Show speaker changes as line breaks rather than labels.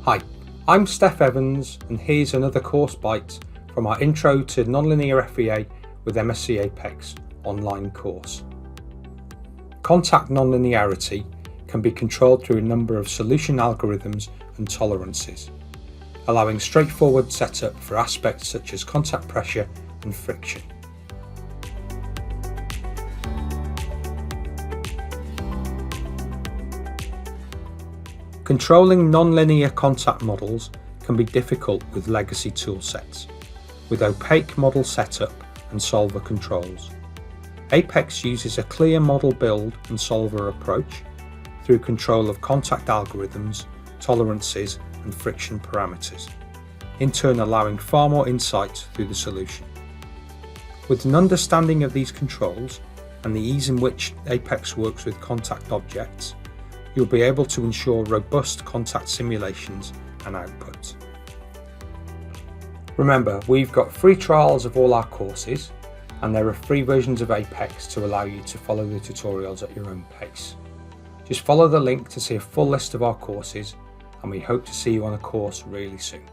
Hi, I'm Steph Evans and here's another course bite from our Intro to Non-Linear FEA with MSC Apex online course. Contact non-linearity can be controlled through a number of solution algorithms and tolerances, allowing straightforward setup for aspects such as contact pressure and friction. Controlling non-linear contact models can be difficult with legacy toolsets, with opaque model setup and solver controls. Apex uses a clear model build and solver approach through control of contact algorithms, tolerances and friction parameters, in turn allowing far more insight through the solution. With an understanding of these controls and the ease in which Apex works with contact objects, you'll be able to ensure robust contact simulations and outputs. Remember, we've got free trials of all our courses, and there are free versions of Apex to allow you to follow the tutorials at your own pace. Just follow the link to see a full list of our courses, and we hope to see you on a course really soon.